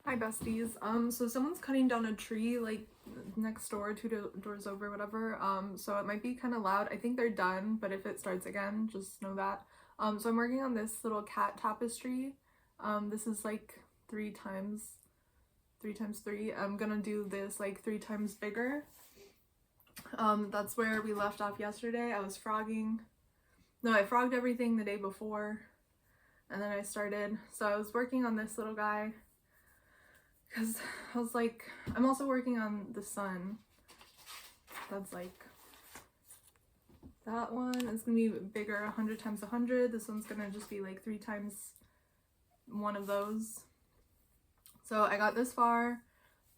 Hi besties. So someone's cutting down a tree like next door, doors over, whatever. So it might be kind of loud. I think they're done, but if it starts again, just know that. So I'm working on this little cat tapestry. This is like three times three. I'm gonna do this like 3 times bigger. That's where we left off yesterday. I was frogging. No, I frogged everything the day before, and then I started. So I was working on this little guy. Because I was like, I'm also working on the sun. That's like, that one is going to be bigger, 100 times 100. This one's going to just be like 3 times one of those. So I got this far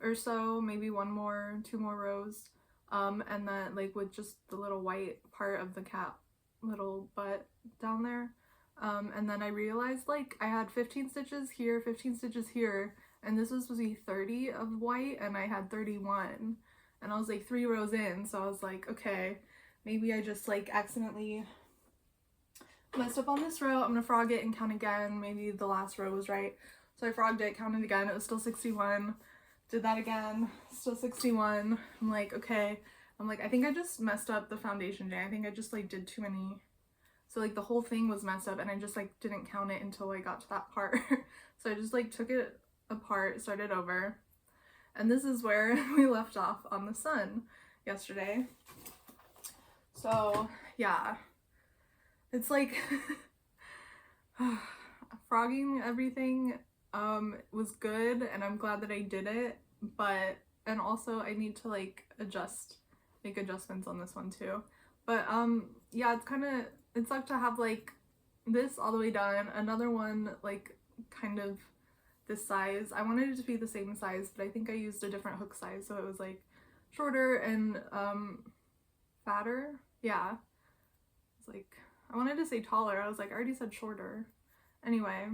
or so, maybe 2 more rows. And then like with just the little white part of the cat little butt down there. And then I realized like I had 15 stitches here, 15 stitches here. And this was supposed to be 30 of white, and I had 31. And I was like 3 rows in, so I was like, okay, maybe I just like accidentally messed up on this row. I'm gonna frog it and count again. Maybe the last row was right. So I frogged it, counted again, it was still 61. Did that again, still 61. I'm like, okay. I'm like, I think I just messed up the foundation day. I think I just like did too many. So like the whole thing was messed up, and I just like didn't count it until I got to that part. So I just like took it apart, started over, and this is where we left off on the sun yesterday. So yeah, it's like frogging everything was good, and I'm glad that I did it, and also I need to like make adjustments on this one too. But yeah, it sucked to have like this all the way done, another one like kind of this size. I wanted it to be the same size, but I think I used a different hook size, so it was like shorter and fatter. Yeah, it's like, I wanted to say taller. I was like, I already said shorter. Anyway,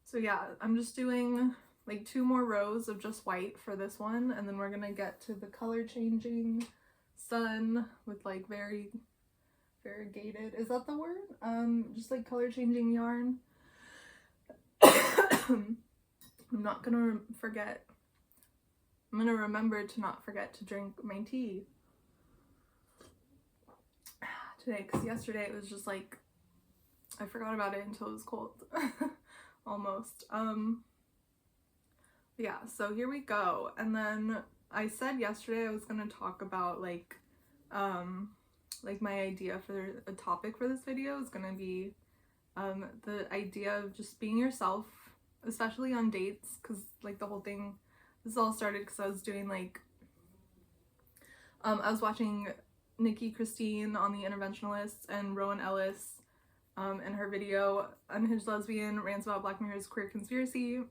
so yeah, I'm just doing like 2 more rows of just white for this one, and then we're gonna get to the color changing sun with like variegated, is that the word? Just like color changing yarn. I'm not gonna forget. I'm gonna remember to not forget to drink my tea today, because yesterday it was just like, I forgot about it until it was cold. Almost. Yeah, so here we go. And then I said yesterday I was gonna talk about like my idea for a topic for this video is gonna be the idea of just being yourself, especially on dates, because like the whole thing, this all started because I was doing like I was watching Nikki Christine on The Interventionalists and Rowan Ellis in her video Unhinged Lesbian rants about Black Mirror's queer conspiracy.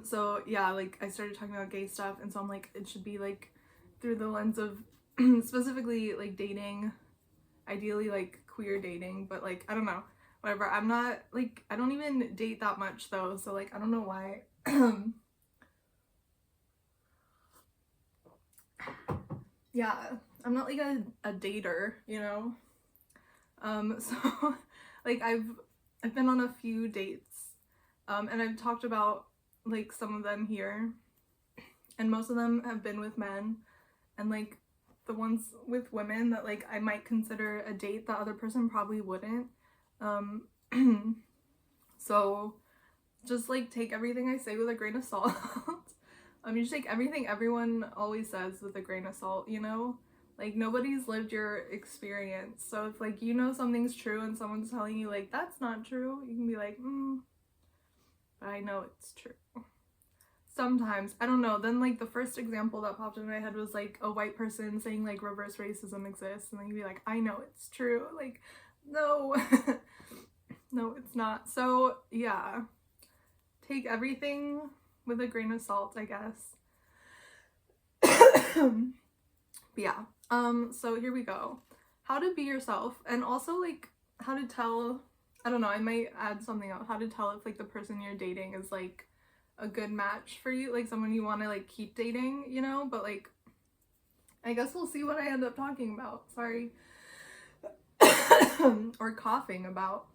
So yeah, like I started talking about gay stuff, and so I'm like, it should be like through the lens of specifically like dating, ideally like queer dating, but like I don't know, whatever. I'm not like, I don't even date that much though, so like I don't know why. Yeah, I'm not like a dater, you know. So like I've been on a few dates, and I've talked about like some of them here, and most of them have been with men, and like the ones with women that like I might consider a date, the other person probably wouldn't. So just like take everything I say with a grain of salt. You just take everything everyone always says with a grain of salt, you know? Like nobody's lived your experience. So if like you know something's true and someone's telling you like that's not true, you can be like, but I know it's true. Sometimes, I don't know. Then like the first example that popped in my head was like a white person saying like reverse racism exists, and then you'd be like, I know it's true. Like, no. No, it's not. So yeah, take everything with a grain of salt, I guess. But yeah, so here we go. How to be yourself, and also like how to tell, I don't know, I might add something else, how to tell if like the person you're dating is like a good match for you, like someone you want to like keep dating, you know. But like I guess we'll see what I end up talking about. Sorry. Or coughing about.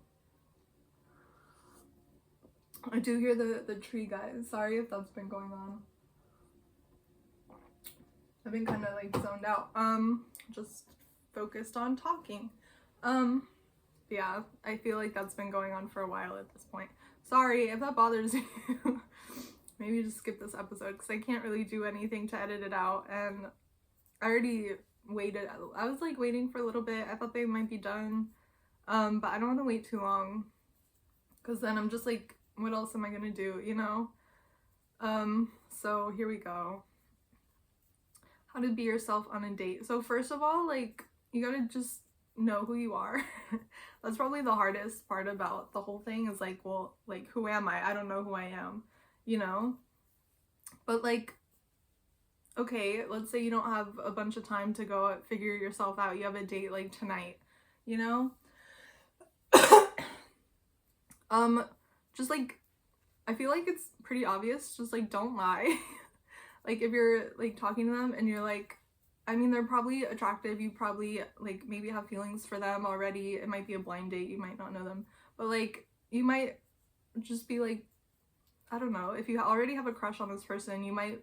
I do hear the tree, guys. Sorry if that's been going on. I've been kind of like zoned out. Just focused on talking. Yeah, I feel like that's been going on for a while at this point. Sorry if that bothers you. Maybe just skip this episode because I can't really do anything to edit it out. And I already waited. I was like waiting for a little bit. I thought they might be done. But I don't want to wait too long because then I'm just like, what else am I gonna do, you know? So here we go. How to be yourself on a date. So first of all, like, you gotta just know who you are. That's probably the hardest part about the whole thing is like, well, like, who am I? I don't know who I am, you know? But like, okay, let's say you don't have a bunch of time to go figure yourself out. You have a date like tonight, you know? Just like, I feel like it's pretty obvious, just like, don't lie. Like, if you're like talking to them and you're like, I mean, they're probably attractive, you probably like maybe have feelings for them already, it might be a blind date, you might not know them, but like, you might just be like, I don't know, if you already have a crush on this person, you might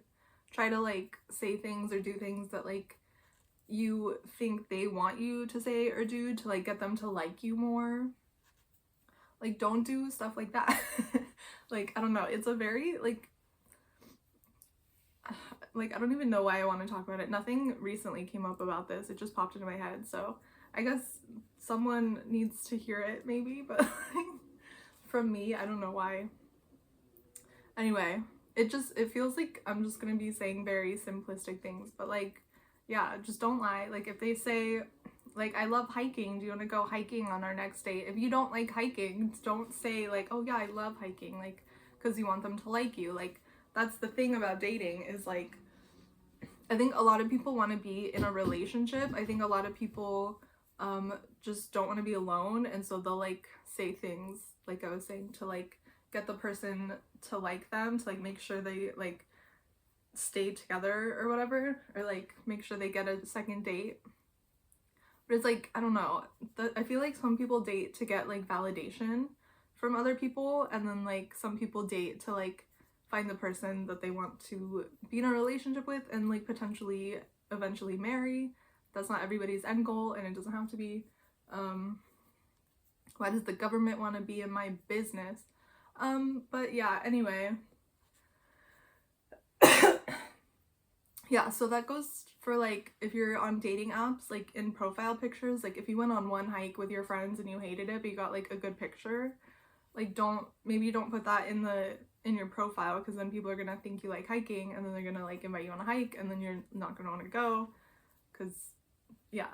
try to like say things or do things that like you think they want you to say or do to like get them to like you more. Like, don't do stuff like that. Like, I don't know, it's a very like I don't even know why I want to talk about it. Nothing recently came up about this, it just popped into my head, so I guess someone needs to hear it maybe, but like, from me, I don't know why. Anyway, it feels like I'm just gonna be saying very simplistic things, but like, yeah, just don't lie. Like, if they say like, I love hiking, do you want to go hiking on our next date? If you don't like hiking, don't say like, oh yeah, I love hiking, like, because you want them to like you. Like, that's the thing about dating is like, I think a lot of people want to be in a relationship. I think a lot of people just don't want to be alone, and so they'll like say things like I was saying to like get the person to like them, to like make sure they like stay together or whatever, or like make sure they get a second date. But it's like, I don't know, I feel like some people date to get like validation from other people, and then like some people date to like find the person that they want to be in a relationship with and like potentially eventually marry. That's not everybody's end goal, and it doesn't have to be. Why does the government want to be in my business? But yeah, anyway. Yeah, so that goes for like if you're on dating apps, like in profile pictures, like if you went on one hike with your friends and you hated it but you got like a good picture, like maybe you don't put that in your profile, because then people are gonna think you like hiking, and then they're gonna like invite you on a hike, and then you're not gonna want to go, because yeah.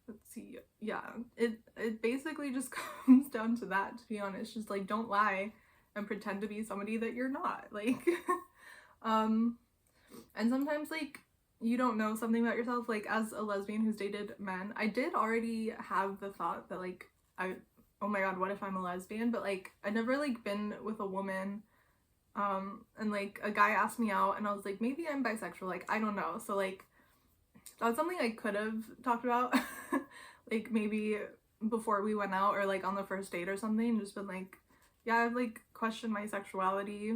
Let's see, yeah, it basically just comes down to that, to be honest. Just like, don't lie and pretend to be somebody that you're not, like. And sometimes like you don't know something about yourself. Like, as a lesbian who's dated men, I did already have the thought that like, oh my god, what if I'm a lesbian? But like, I never like been with a woman, and like a guy asked me out and I was like, maybe I'm bisexual, like, I don't know. So like, that's something I could have talked about like maybe before we went out, or like on the first date or something, just been like, yeah, I've like questioned my sexuality.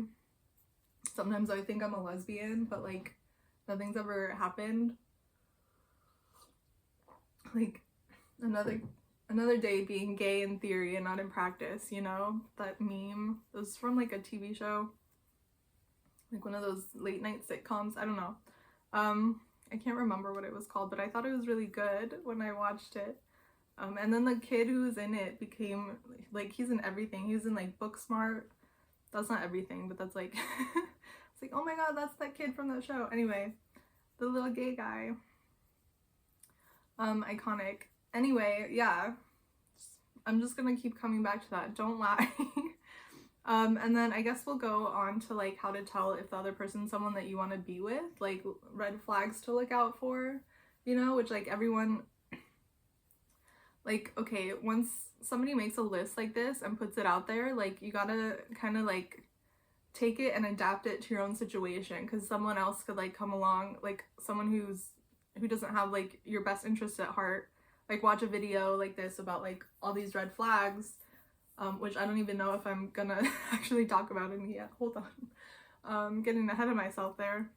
Sometimes I think I'm a lesbian, but like nothing's ever happened. Like, another day being gay in theory and not in practice, you know? That meme. It was from like a TV show, like one of those late night sitcoms. I don't know. I can't remember what it was called, but I thought it was really good when I watched it. And then the kid who was in it became like, he's in everything. He was in like Booksmart. That's not everything, but that's like it's like, oh my god, that's that kid from that show. Anyway, the little gay guy. Iconic. Anyway, yeah, I'm just gonna keep coming back to that. Don't lie. And then I guess we'll go on to like how to tell if the other person's someone that you want to be with, like red flags to look out for, you know, which like everyone, like, okay, once somebody makes a list like this and puts it out there, like, you gotta kind of like take it and adapt it to your own situation, because someone else could like come along, like someone who doesn't have like your best interest at heart, like watch a video like this about like all these red flags, which I don't even know if I'm gonna actually talk about it yet. Hold on. Getting ahead of myself there.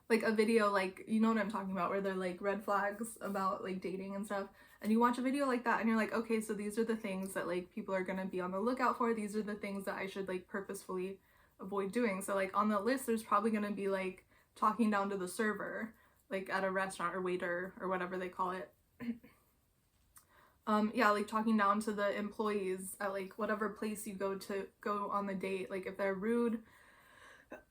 Like a video, like, you know what I'm talking about, where they're like red flags about like dating and stuff, and you watch a video like that and you're like, okay, so these are the things that like people are gonna be on the lookout for, these are the things that I should like purposefully avoid doing. So like on the list there's probably gonna be like talking down to the server, like at a restaurant, or waiter, or whatever they call it. Yeah, like talking down to the employees at like whatever place you go on the date, like if they're rude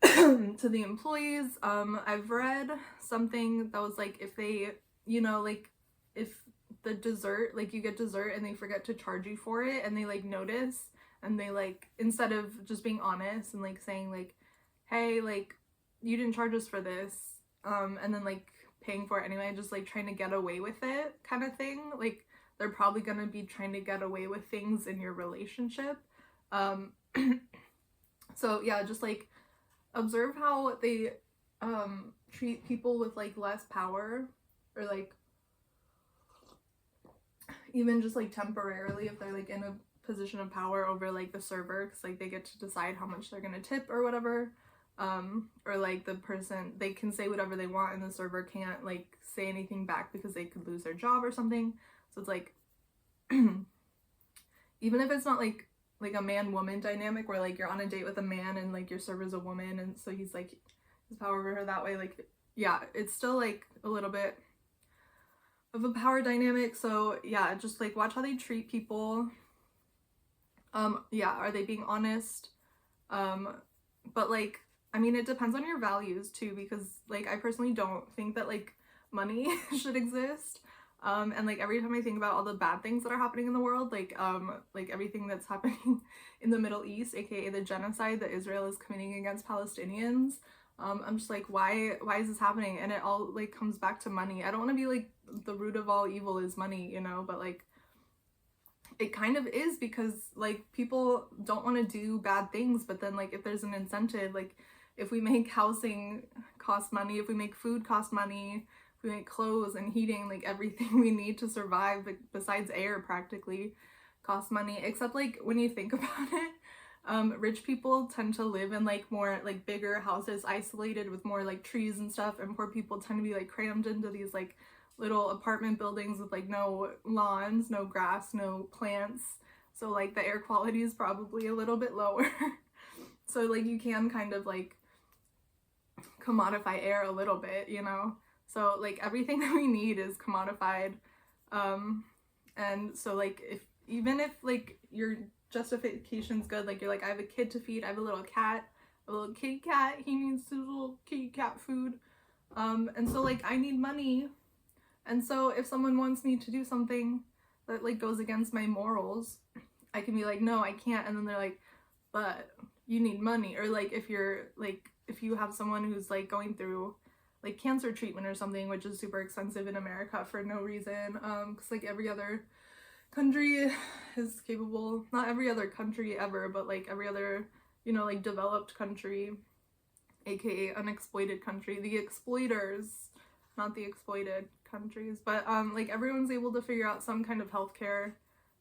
to the employees. I've read something that was like, if they, you know, like if the dessert, like you get dessert and they forget to charge you for it, and they like notice, and they like, instead of just being honest and like saying like, hey, like you didn't charge us for this, and then like paying for it anyway, just like trying to get away with it kind of thing, like they're probably gonna be trying to get away with things in your relationship. So yeah, just like observe how they treat people with like less power, or like even just like temporarily, if they're like in a position of power over like the server, because like they get to decide how much they're gonna tip or whatever, or like the person, they can say whatever they want and the server can't like say anything back because they could lose their job or something. So it's like even if it's not like a man-woman dynamic where like you're on a date with a man and like your server's a woman, and so he's like his power over her that way, like yeah, it's still like a little bit of a power dynamic. So yeah, just like watch how they treat people. Yeah, are they being honest? But like, I mean, it depends on your values too, because like I personally don't think that like money should exist. And like every time I think about all the bad things that are happening in the world, like everything that's happening in the Middle East, aka the genocide that Israel is committing against Palestinians, I'm just like, why is this happening? And it all like comes back to money. I don't want to be like the root of all evil is money, you know, but like it kind of is, because like people don't want to do bad things, but then like if there's an incentive, like if we make housing cost money, if we make food cost money, if we make clothes and heating, like everything we need to survive, like besides air practically, costs money. Except like when you think about it, rich people tend to live in like more like bigger houses, isolated with more like trees and stuff, and poor people tend to be like crammed into these like little apartment buildings with like no lawns, no grass, no plants, so like the air quality is probably a little bit lower. So like you can kind of like commodify air a little bit, you know, so like everything that we need is commodified. And so like even if like your justification's good, like you're like, I have a kid to feed, I have a little cat, a little kitty cat, he needs his little kitty cat food, and so like I need money. And so if someone wants me to do something that like goes against my morals, I can be like, no, I can't. And then they're like, but you need money. Or like if you're like, if you have someone who's like going through like cancer treatment or something, which is super expensive in America for no reason, because like every other country is capable, not every other country ever, but like every other, you know, like developed country, aka unexploited country, the exploiters, not the exploited countries, but like everyone's able to figure out some kind of healthcare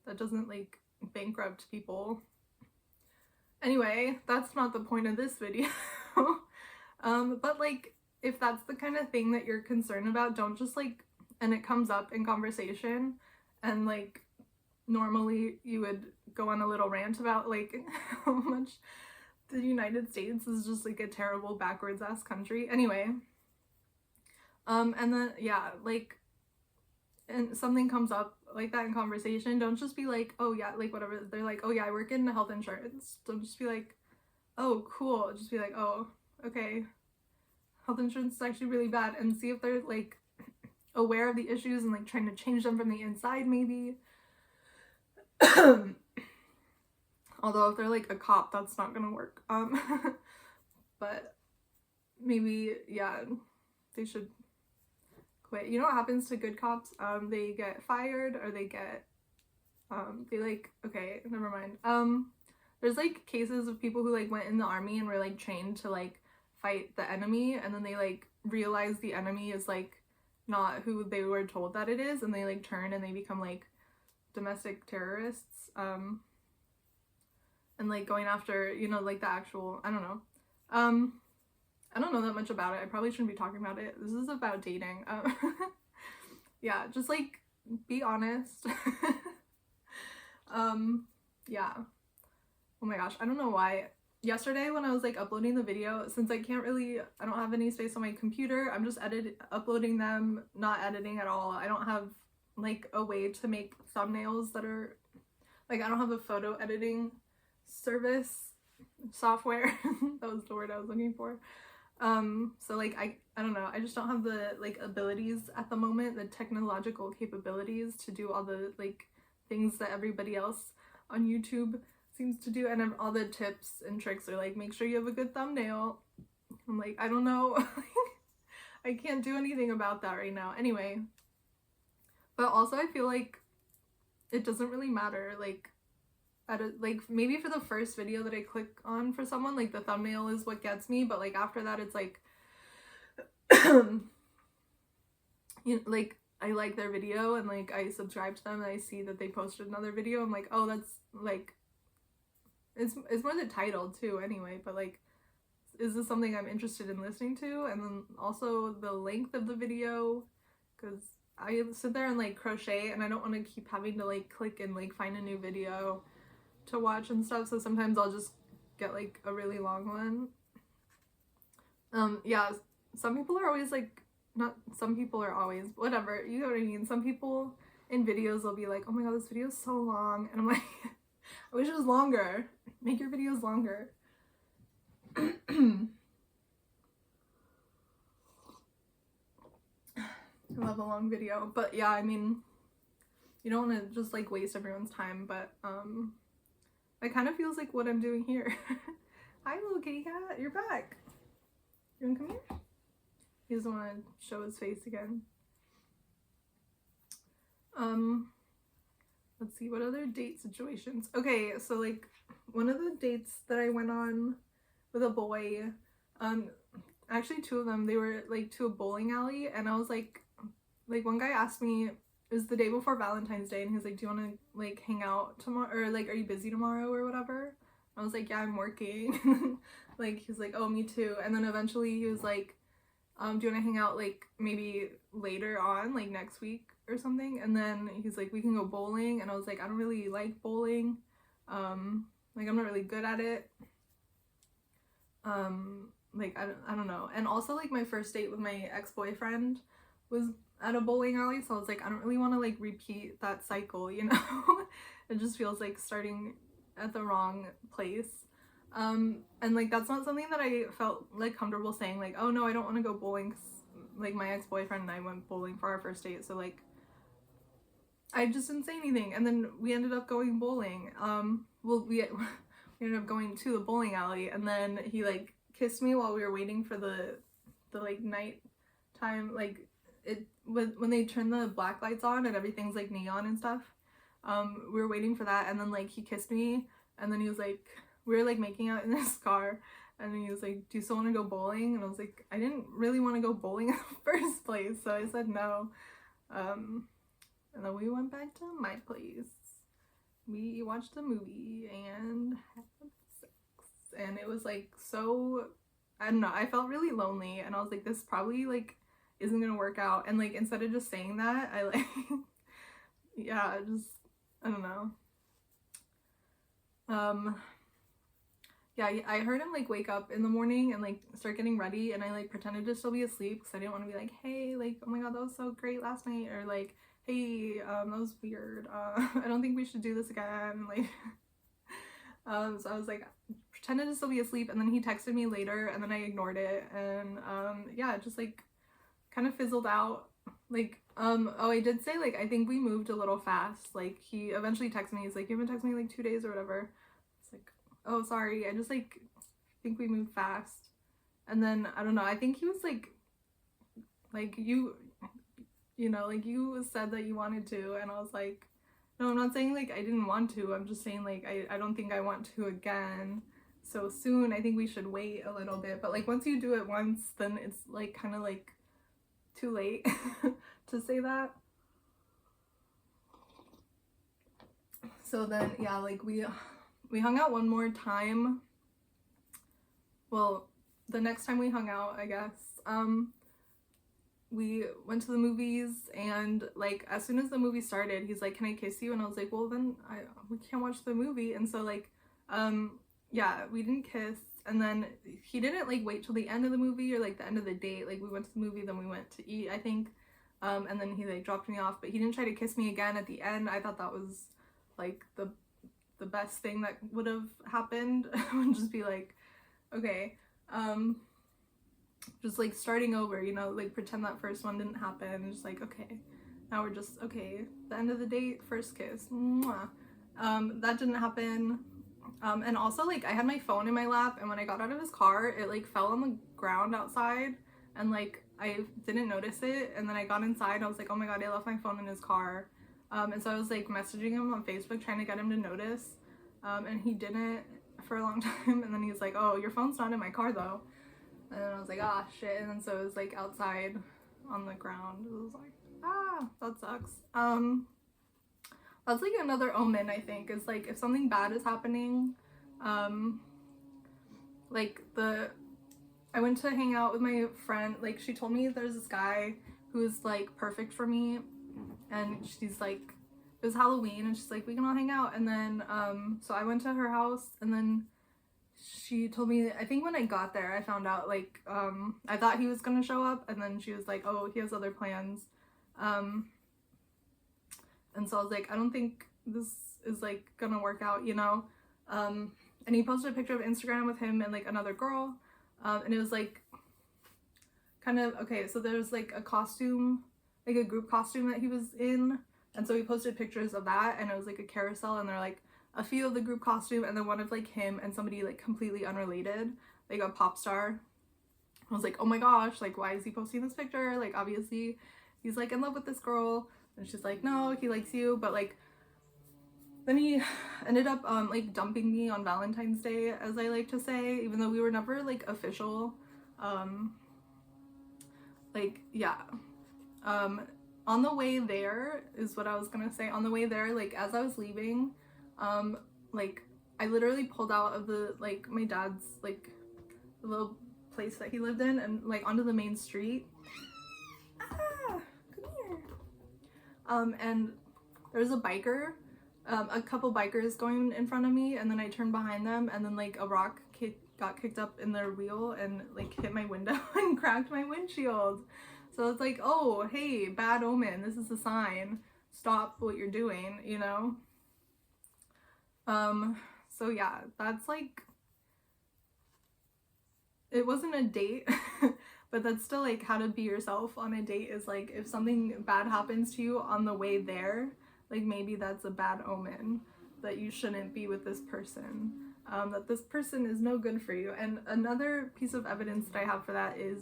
that doesn't like bankrupt people. Anyway, that's not the point of this video. But like if that's the kind of thing that you're concerned about, don't just like, and it comes up in conversation, and like normally you would go on a little rant about like how much the United States is just like a terrible backwards ass country. Anyway, and then yeah, like, and something comes up like that in conversation, don't just be like, oh yeah, like whatever, they're like, oh yeah, I work in health insurance. Don't just be like, oh cool, just be like, oh okay, health insurance is actually really bad, and see if they're like aware of the issues and like trying to change them from the inside maybe. Although if they're like a cop, that's not gonna work. But maybe, yeah, they should quit. You know what happens to good cops? They get fired, or they get they like, okay, never mind. There's like cases of people who like went in the army and were like trained to like fight the enemy, and then they like realize the enemy is like not who they were told that it is, and they like turn and they become like domestic terrorists. and like going after, you know, like the actual, I don't know. I don't know that much about it. I probably shouldn't be talking about it. This is about dating. Yeah, just like be honest. Yeah. Oh my gosh, I don't know why. Yesterday when I was like uploading the video, since I don't have any space on my computer, I'm just uploading them, not editing at all. I don't have like a way to make thumbnails that are like, I don't have a photo editing service software. That was the word I was looking for. So like I don't know, I just don't have the like abilities at the moment, the technological capabilities to do all the like things that everybody else on YouTube seems to do, and all the tips and tricks are like, make sure you have a good thumbnail. I'm like, I don't know. I can't do anything about that right now. Anyway, but also I feel like it doesn't really matter, like like maybe for the first video that I click on for someone, like the thumbnail is what gets me, but like after that it's like you know, like I like their video and like I subscribe to them and I see that they posted another video. I'm like, oh, that's like, it's more the title too anyway, but like, is this something I'm interested in listening to? And then also the length of the video, because I sit there and like crochet and I don't want to keep having to like click and like find a new video to watch and stuff, so sometimes I'll just get like a really long one. Yeah, some people are always like, not some people are always, whatever, you know what I mean, some people in videos will be like, oh my god, this video is so long, and I'm like, I wish it was longer. Make your videos longer. I love a long video, but yeah, I mean, you don't want to just like waste everyone's time, but it kind of feels like what I'm doing here. Hi little kitty cat, you're back. You wanna come here? He doesn't want to show his face again. Let's see, what other date situations? Okay, so like one of the dates that I went on with a boy, actually two of them, they were like to a bowling alley, and I was like one guy asked me, it was the day before Valentine's Day, and he was like, do you want to like hang out tomorrow, or like, are you busy tomorrow or whatever? I was like, yeah, I'm working. Like, he's like, oh, me too. And then eventually he was like, do you want to hang out like maybe later on, like next week or something? And then he's like, we can go bowling. And I was like, I don't really like bowling. Like, I'm not really good at it. Like, I don't know. And also like my first date with my ex-boyfriend was at a bowling alley, so I was like, I don't really want to like repeat that cycle, you know. It just feels like starting at the wrong place. And like that's not something that I felt like comfortable saying, like, oh no, I don't want to go bowling, 'cause like my ex-boyfriend and I went bowling for our first date, so like I just didn't say anything. And then we ended up going bowling. Well, we ended up going to the bowling alley, and then he like kissed me while we were waiting for the like night time, like it when they turn the black lights on and everything's like neon and stuff. We were waiting for that, and then like he kissed me, and then he was like, we were like making out in this car, and then he was like, do you still want to go bowling? And I was like, I didn't really want to go bowling in the first place, so I said no. And then we went back to my place. We watched a movie and had sex, and it was like so, I don't know, I felt really lonely, and I was like, this probably like isn't gonna work out. And like instead of just saying that, I like yeah, just, I don't know. Yeah, I heard him like wake up in the morning and like start getting ready, and I like pretended to still be asleep because I didn't want to be like, hey, like, oh my god, that was so great last night, or like, hey, that was weird, I don't think we should do this again, like so I was like, pretended to still be asleep, and then he texted me later, and then I ignored it, and yeah, it just like kind of fizzled out. Like oh, I did say like, I think we moved a little fast. Like he eventually texted me, he's like, you haven't texted me like 2 days or whatever. It's like, oh sorry, I just like think we moved fast. And then I don't know, I think he was like you know, like you said that you wanted to, and I was like, no, I'm not saying like I didn't want to, I'm just saying like I don't think I want to again so soon. I think we should wait a little bit. But like once you do it once, then it's like kind of like too late to say that. So then yeah, like we we hung out one more time. Well, the next time we hung out, I guess, we went to the movies, and like as soon as the movie started, he's like, can I kiss you? And I was like, well, then we can't watch the movie. And so like yeah, we didn't kiss. And then he didn't like wait till the end of the movie or like the end of the date. Like we went to the movie, then we went to eat, I think, and then he like dropped me off, but he didn't try to kiss me again at the end. I thought that was like the best thing that would have happened. Would just be like, okay, just like starting over, you know, like pretend that first one didn't happen. Just like, okay, now we're just, okay, the end of the date, first kiss. Mwah. That didn't happen. And also like I had my phone in my lap, and when I got out of his car, it like fell on the ground outside, and like I didn't notice it. And then I got inside, I was like, oh my god, I left my phone in his car. And so I was like messaging him on Facebook trying to get him to notice, and he didn't for a long time. And then he's like, oh, your phone's not in my car though. And then I was like, ah, shit. And then so it was like outside on the ground. It was like, ah, that sucks. That's like another omen, I think, is like if something bad is happening, like I went to hang out with my friend, like she told me there's this guy who's like perfect for me, and she's like, it was Halloween, and she's like, we can all hang out. And then so I went to her house, and then she told me, I think when I got there, I found out like I thought he was gonna show up, and then she was like, oh, he has other plans. And so I was like, I don't think this is like gonna work out, you know? And he posted a picture of Instagram with him and like another girl. And it was like kind of, okay, so there was like a costume, like a group costume that he was in. And so he posted pictures of that, and it was like a carousel, and they're like a few of the group costume, and then one of like him and somebody like completely unrelated, like a pop star. I was like, oh my gosh, like why is he posting this picture? Like obviously he's like in love with this girl. And she's like, no, he likes you. But like then he ended up like dumping me on Valentine's Day, as I like to say, even though we were never like official. Like yeah, on the way there is what I was gonna say. On the way there, like as I was leaving, like I literally pulled out of the like my dad's like the little place that he lived in, and like onto the main street. And there was a biker, a couple bikers going in front of me, and then I turned behind them, and then like a rock got kicked up in their wheel and like hit my window and cracked my windshield. So it's like, oh, hey, bad omen, this is a sign, stop what you're doing, you know? So yeah, that's like, it wasn't a date, but that's still like how to be yourself on a date, is like if something bad happens to you on the way there, like maybe that's a bad omen, that you shouldn't be with this person, that this person is no good for you. And another piece of evidence that I have for that is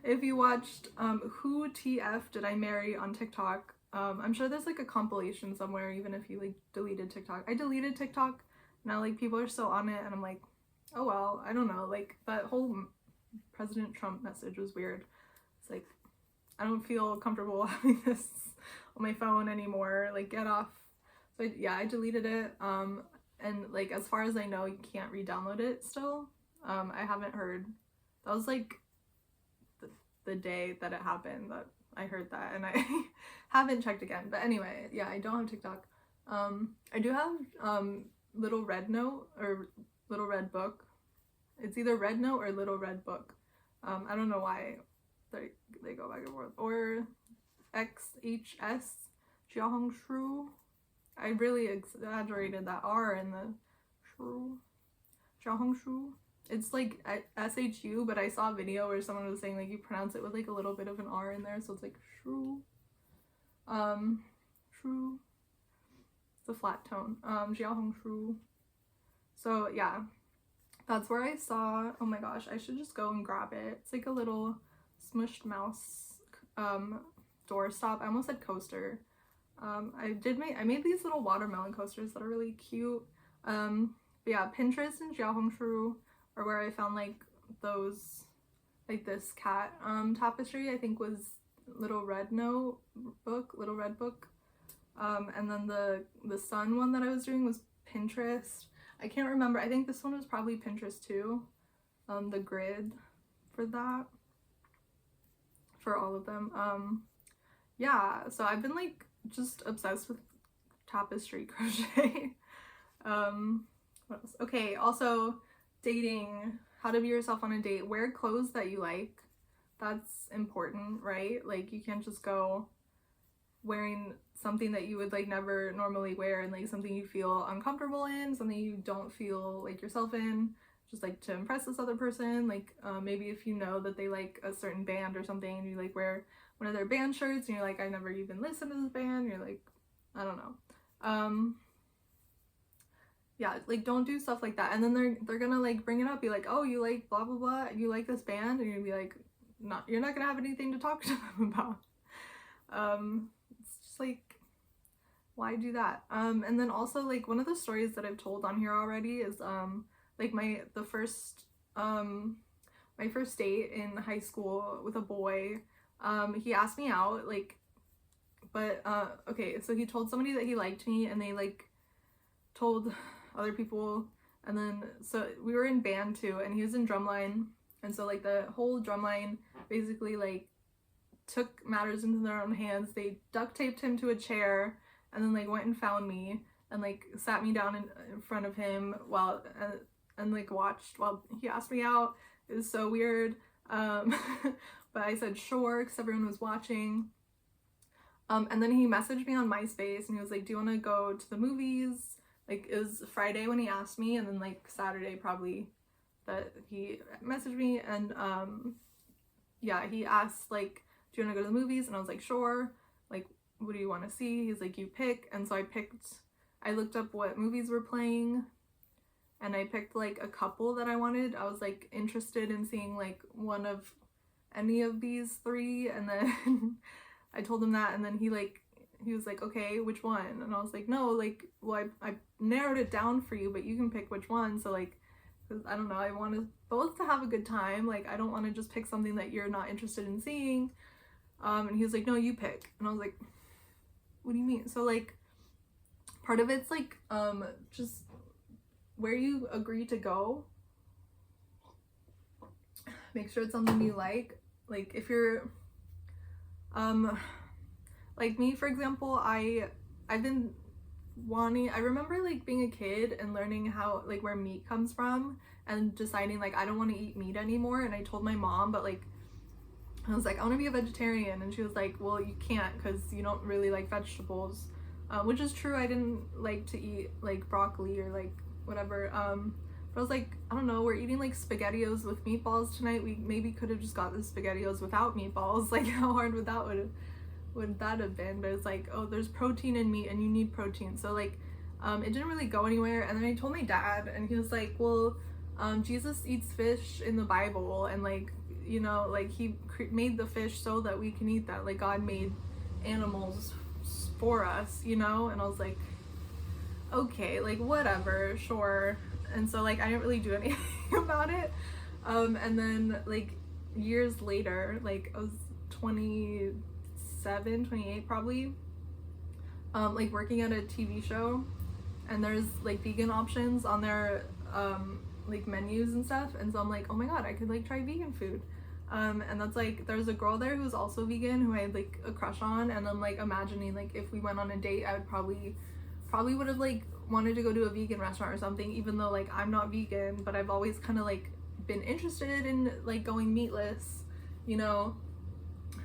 if you watched Who TF Did I Marry on TikTok, I'm sure there's like a compilation somewhere, even if you like deleted TikTok. I deleted TikTok, now like people are still on it, and I'm like, oh well, I don't know, like that whole President Trump message was weird. It's like, I don't feel comfortable having this on my phone anymore, like get off. So yeah, I deleted it, and like as far as I know, you can't re-download it still. I haven't heard, that was like the day that it happened that I heard that, and I haven't checked again. But anyway, yeah, I don't have TikTok. I do have Little Red Note or Little Red Book. It's either Red Note or Little Red Book. I don't know why they go back and forth. Or XHS, Jiaohongshu. I really exaggerated that R in the shru. Jiaohongshu. It's like SHU, but I saw a video where someone was saying like you pronounce it with like a little bit of an R in there, so it's like shru. Shru. It's a flat tone. Jiaohongshu. So yeah, that's where I saw, oh my gosh, I should just go and grab it. It's like a little smushed mouse doorstop. I almost said coaster. I made these little watermelon coasters that are really cute. But yeah, Pinterest and Jiaohongshu are where I found like those, like this cat tapestry, I think was Little Red Book. And then the sun one that I was doing was Pinterest. I can't remember. I think this one was probably Pinterest too. The grid for that, for all of them. Yeah, so I've been like just obsessed with tapestry crochet. What else? Okay, also dating, how to be yourself on a date. Wear clothes that you like. That's important, right? Like you can't just go wearing something that you would like never normally wear, and like something you feel uncomfortable in, something you don't feel like yourself in, just like to impress this other person. Like maybe if you know that they like a certain band or something, and you like wear one of their band shirts and you're like, I never even listened to this band, you're like, I don't know. Yeah, like don't do stuff like that. And then they're gonna like bring it up, be like, oh, you like blah blah blah, you like this band, and you're gonna be like, not, you're not gonna have anything to talk to them about. It's just like, why do that? And then also like one of the stories that I've told on here already is like my first date in high school with a boy. He asked me out, like, but okay, so he told somebody that he liked me, and they like told other people, and then so we were in band too, and he was in drumline, and so like the whole drumline basically like took matters into their own hands. They duct taped him to a chair, and then like went and found me and like sat me down in front of him while and like watched while he asked me out. It was so weird. But I said sure because everyone was watching. And then he messaged me on MySpace, and he was like, do you want to go to the movies? Like it was Friday when he asked me, and then like Saturday probably that he messaged me, and yeah, he asked like, do you want to go to the movies? And I was like, sure. Like, what do you want to see? He's like, you pick. And so I looked up what movies were playing, and I picked like a couple that I wanted. I was like interested in seeing like one of any of these three, and then I told him that, and then he was like, okay, which one? And I was like, no, like, well, I narrowed it down for you, but you can pick which one. So like, cause I don't know, I want us both to have a good time. Like, I don't want to just pick something that you're not interested in seeing. And he was like, no, you pick. And I was like, what do you mean? So like, part of it's like, just where you agree to go, make sure it's something you like. Like if you're, like me, for example, I've been wanting, I remember like being a kid and learning how, like where meat comes from, and deciding like I don't want to eat meat anymore. And I told my mom, but like I was like, I want to be a vegetarian, and she was like, well, you can't because you don't really like vegetables, which is true. I didn't like to eat like broccoli or like whatever, but I was like, I don't know, we're eating like SpaghettiOs with meatballs tonight, we maybe could have just got the SpaghettiOs without meatballs. Like how hard would that have been? But it's like, oh, there's protein in meat and you need protein. So like it didn't really go anywhere. And then I told my dad, and he was like, well, Jesus eats fish in the Bible, and like, you know, like he made the fish so that we can eat that. Like God made animals for us, you know. And I was like, okay, like whatever, sure. And so like I didn't really do anything about it. And then like years later, like I was 27, 28 probably, like working at a TV show, and there's like vegan options on their like menus and stuff, and so I'm like, oh my god, I could like try vegan food. And that's like, there's a girl there who's also vegan who I had like a crush on, and I'm like imagining like if we went on a date, I would probably would have like wanted to go to a vegan restaurant or something, even though like I'm not vegan, but I've always kind of like been interested in like going meatless, you know.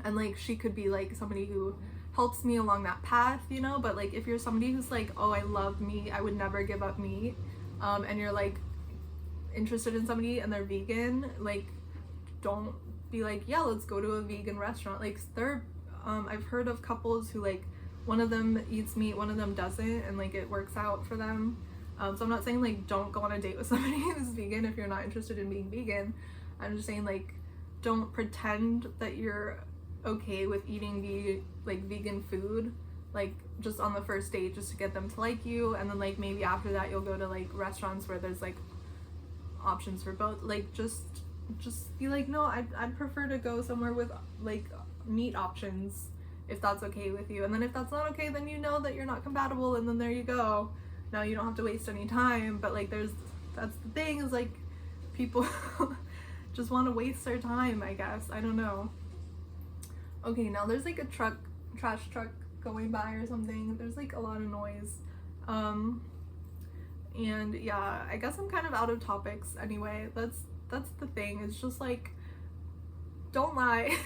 And like she could be like somebody who helps me along that path, you know. But like if you're somebody who's like, oh, I love meat, I would never give up meat, and you're like interested in somebody and they're vegan, like don't be like, yeah, let's go to a vegan restaurant. Like I've heard of couples who like one of them eats meat, one of them doesn't, and like it works out for them. So I'm not saying like don't go on a date with somebody who's vegan if you're not interested in being vegan. I'm just saying like don't pretend that you're okay with eating vegan food, like just on the first date, just to get them to like you, and then like maybe after that you'll go to like restaurants where there's like options for both. Like just be like, no, I'd prefer to go somewhere with like meat options if that's okay with you. And then if that's not okay, then you know that you're not compatible, and then there you go. now you don't have to waste any time, but like that's the thing, is like people just want to waste their time, I guess. I don't know. Okay, now there's like a trash truck going by or something. There's like a lot of noise. And yeah, I guess I'm kind of out of topics anyway. That's the thing. It's just like, don't lie.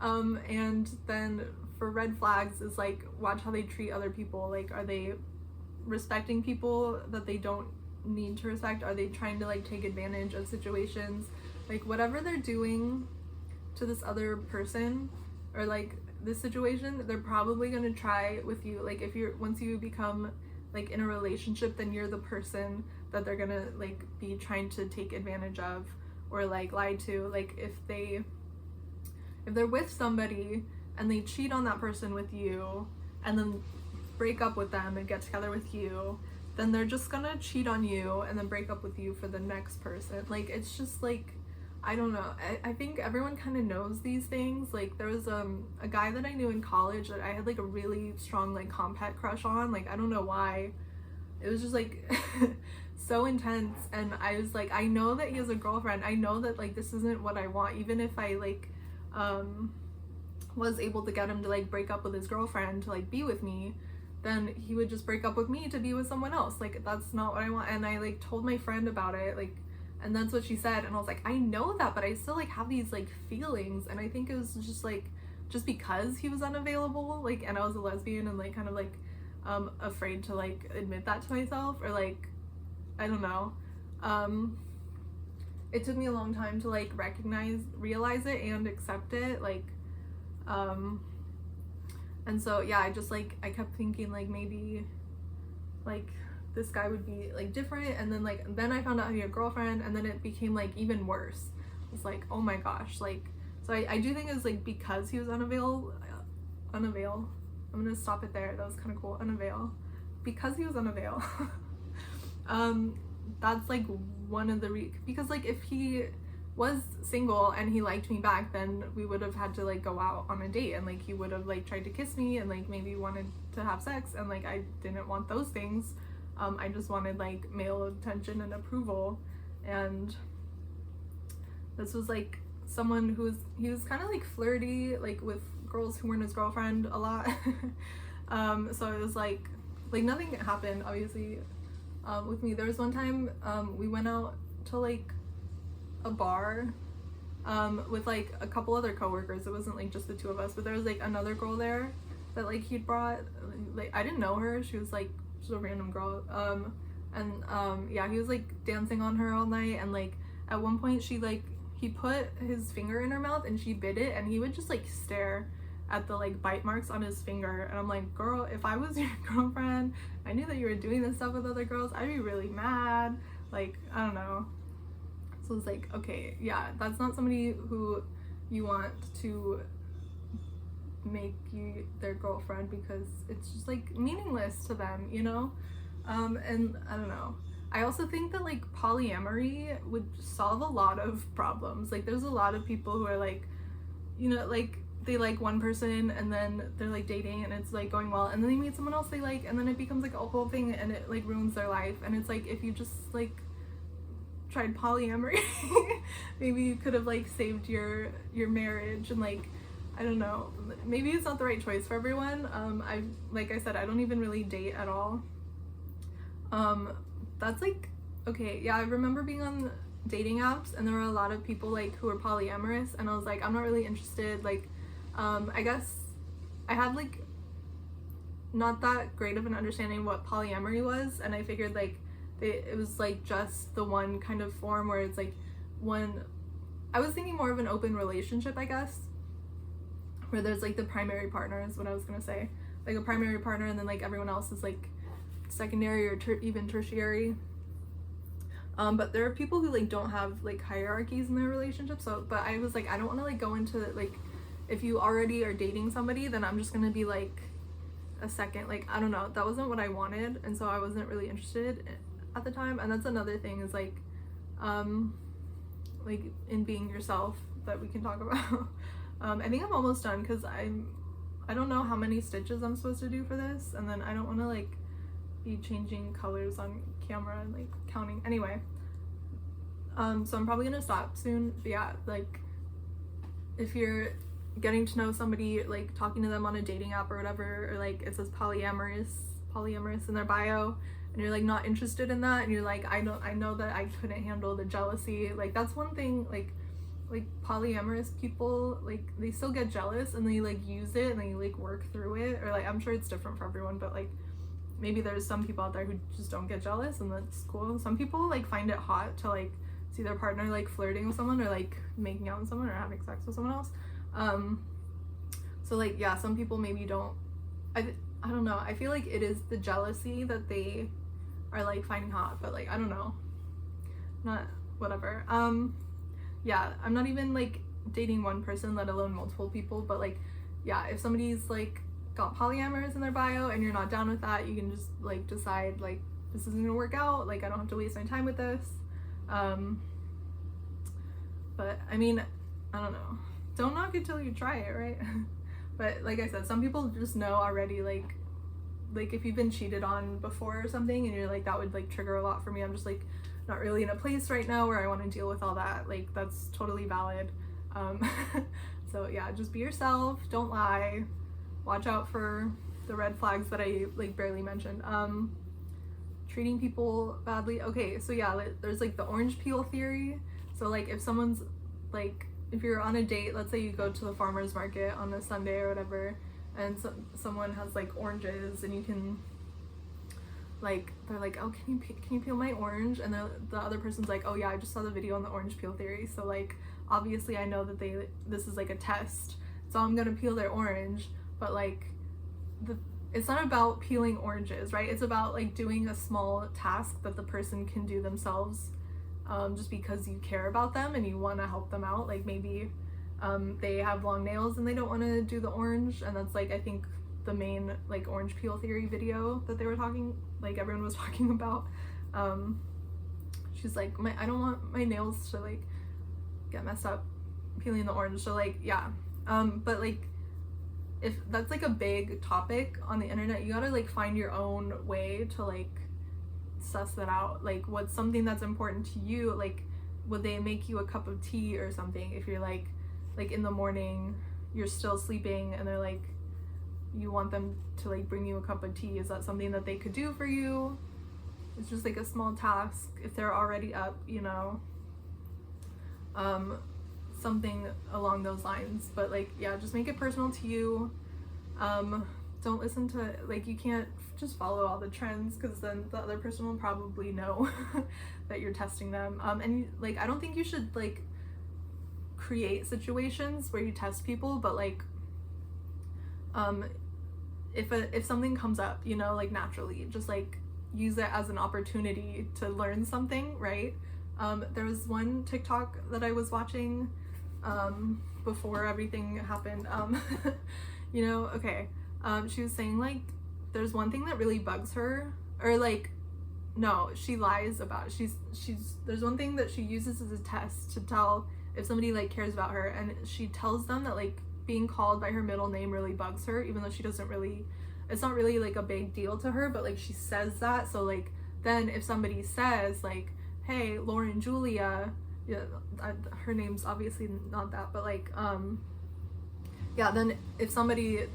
And then for red flags is like, watch how they treat other people. Like, are they respecting people that they don't need to respect? Are they trying to like take advantage of situations? Like, whatever they're doing to this other person or like this situation, they're probably gonna try with you. Like, if you're, once you become like in a relationship, then you're the person that they're gonna like be trying to take advantage of or like lie to. Like, if they're with somebody and they cheat on that person with you and then break up with them and get together with you, then they're just gonna cheat on you and then break up with you for the next person. Like, it's just like, I don't know. I think everyone kind of knows these things. Like, there was a guy that I knew in college that I had like a really strong like compact crush on. Like, I don't know why. It was just like so intense, and I was like, I know that he has a girlfriend. I know that like this isn't what I want. Even if I like was able to get him to like break up with his girlfriend to like be with me, then he would just break up with me to be with someone else. Like, that's not what I want. And I like told my friend about it, like, and that's what she said, and I was like, I know that, but I still like have these like feelings. And I think it was just like, just because he was unavailable, like, and I was a lesbian and like kind of like afraid to like admit that to myself, or like, I don't know. It took me a long time to like realize it and accept it, like, and so yeah, I kept thinking like maybe like this guy would be like different, and then I found out he had a girlfriend, and then it became like even worse. It's like, oh my gosh. Like, so I do think it was like because he was unavail. I'm gonna stop it there. That was kind of cool. Because he was unavail. That's like one of the because like if he was single and he liked me back, then we would have had to like go out on a date, and like he would have like tried to kiss me and like maybe wanted to have sex, and like I didn't want those things. I just wanted like male attention and approval, and this was like someone he was kind of like flirty like with girls who weren't his girlfriend a lot. So it was like nothing happened obviously with me. There was one time we went out to like a bar with like a couple other coworkers. It wasn't like just the two of us, but there was like another girl there that like he'd brought. Like, I didn't know her. She was like just a random girl. Yeah, he was like dancing on her all night, and like at one point he put his finger in her mouth and she bit it, and he would just like stare at the like bite marks on his finger, and I'm like, girl, if I was your girlfriend, I knew that you were doing this stuff with other girls, I'd be really mad. Like, I don't know. So it's like, okay, yeah, that's not somebody who you want to make you their girlfriend, because it's just like meaningless to them, you know? And I don't know. I also think that like polyamory would solve a lot of problems. Like, there's a lot of people who are like, you know, like they like one person and then they're like dating and it's like going well, and then they meet someone else they like, and then it becomes like a whole thing and it like ruins their life. And it's like, if you just like tried polyamory, maybe you could have like saved your marriage. And like, I don't know, maybe it's not the right choice for everyone. Like I said, I don't even really date at all. That's like, okay, yeah, I remember being on dating apps and there were a lot of people like who were polyamorous, and I was like, I'm not really interested. Like, I guess I had like not that great of an understanding of what polyamory was, and I figured like it was like just the one kind of form where it's like I was thinking more of an open relationship, I guess, where there's like the primary partner is what I was gonna say, like a primary partner, and then like everyone else is like secondary or even tertiary. But there are people who like don't have like hierarchies in their relationship. So, but I was like, I don't want to like go into like, if you already are dating somebody, then I'm just gonna be like a second. Like, I don't know, that wasn't what I wanted, and so I wasn't really interested at the time. And that's another thing is like in being yourself that we can talk about. I think I'm almost done because I don't know how many stitches I'm supposed to do for this, and then I don't want to like be changing colors on camera and like counting. Anyway, so I'm probably gonna stop soon. But yeah, like if you're getting to know somebody, like talking to them on a dating app or whatever, or like it says polyamorous in their bio, and you're like not interested in that, and you're like, I know that I couldn't handle the jealousy. Like that's one thing, like polyamorous people, like they still get jealous and they like use it and they like work through it, or like I'm sure it's different for everyone, but like maybe there's some people out there who just don't get jealous, and that's cool. Some people like find it hot to like see their partner like flirting with someone or like making out with someone or having sex with someone else. So like yeah, some people maybe don't, I don't know, I feel like it is the jealousy that they are like finding hot, but like I don't know, not whatever. Yeah, I'm not even like dating one person, let alone multiple people, but like yeah, if somebody's like got polyamorous in their bio and you're not down with that, you can just like decide like this isn't gonna work out, like I don't have to waste my time with this. But I mean, I don't know, don't knock it till you try it, right? But like I said, some people just know already, like if you've been cheated on before or something and you're like that would like trigger a lot for me, I'm just like not really in a place right now where I want to deal with all that. Like that's totally valid. So yeah, just be yourself, don't lie, watch out for the red flags that I like barely mentioned. Treating people badly, okay, so yeah, there's like the orange peel theory. So like if someone's like, if you're on a date, let's say you go to the farmer's market on a Sunday or whatever, and someone has like oranges, and you can like, they're like, oh, can you peel my orange? And the other person's like, oh yeah, I just saw the video on the orange peel theory, so like obviously I know that this is like a test, so I'm gonna peel their orange. But like it's not about peeling oranges, right? It's about like doing a small task that the person can do themselves, just because you care about them and you want to help them out. Like maybe they have long nails and they don't want to do the orange, and that's like I think the main like orange peel theory video that they were talking, like everyone was talking about. She's like, I don't want my nails to like get messed up peeling the orange. So like yeah, but like if that's like a big topic on the internet, you gotta like find your own way to like suss that out. Like what's something that's important to you? Like would they make you a cup of tea or something if you're like in the morning you're still sleeping and they're like, you want them to like bring you a cup of tea? Is that something that they could do for you? It's just like a small task if they're already up, you know, something along those lines. But like yeah, just make it personal to you. Don't listen to, like, you can't just follow all the trends, because then the other person will probably know that you're testing them. And like I don't think you should like create situations where you test people, but like if something comes up, you know, like naturally, just like use it as an opportunity to learn something, right? There was one TikTok that I was watching before everything happened. You know, okay, she was saying like there's one thing that really bugs her, or like no, she lies about it. There's one thing that she uses as a test to tell if somebody like cares about her, and she tells them that like being called by her middle name really bugs her, even though she doesn't really, it's not really like a big deal to her, but like she says that. So like then if somebody says like, hey, Lauren Julia, yeah, her name's obviously not that, but like yeah, then if somebody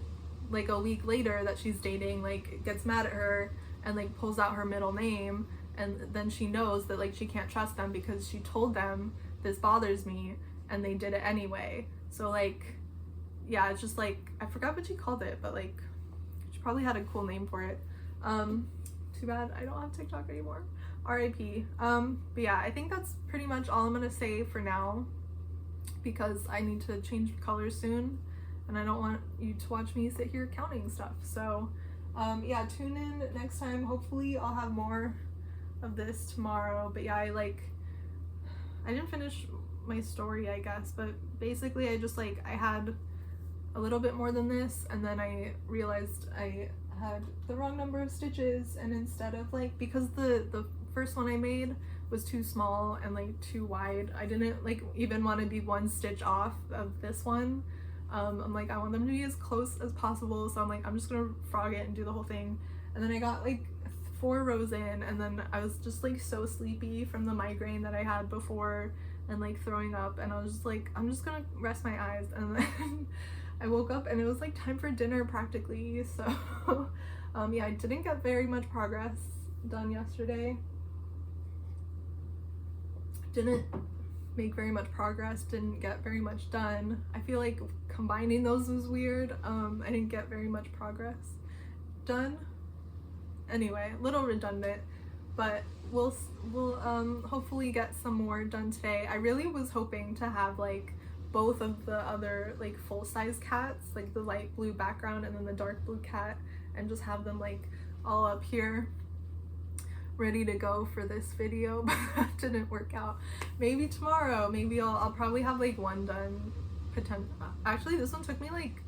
like a week later that she's dating like gets mad at her and like pulls out her middle name, and then she knows that like she can't trust them because she told them this bothers me and they did it anyway. So like yeah, it's just like, I forgot what she called it, but like she probably had a cool name for it. Too bad I don't have TikTok anymore, RIP. But yeah, I think that's pretty much all I'm gonna say for now, because I need to change colors soon and I don't want you to watch me sit here counting stuff. So yeah, tune in next time. Hopefully I'll have more of this tomorrow. But yeah, I didn't finish my story, I guess, but basically I just like, I had a little bit more than this, and then I realized I had the wrong number of stitches, and instead of like, because the first one I made was too small and like too wide, I didn't like even want to be one stitch off of this one. I'm like, I want them to be as close as possible, so I'm like, I'm just gonna frog it and do the whole thing. And then I got like 4 rows in, and then I was just like so sleepy from the migraine that I had before and like throwing up, and I was just like, I'm just gonna rest my eyes. And then I woke up and it was like time for dinner practically. So yeah, I didn't get very much progress done yesterday. Didn't make very much progress, didn't get very much done. I feel like combining those was weird. I didn't get very much progress done. Anyway, a little redundant, but we'll hopefully get some more done today. I really was hoping to have like both of the other like full-size cats, like the light blue background and then the dark blue cat, and just have them like all up here ready to go for this video, but that didn't work out. Maybe tomorrow, maybe I'll probably have like one done. Actually, this one took me like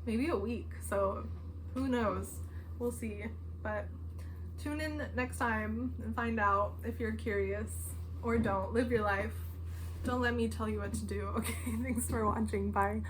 maybe a week, so who knows, we'll see. But tune in next time and find out if you're curious, or don't. Live your life, don't let me tell you what to do. Okay, thanks for watching, bye.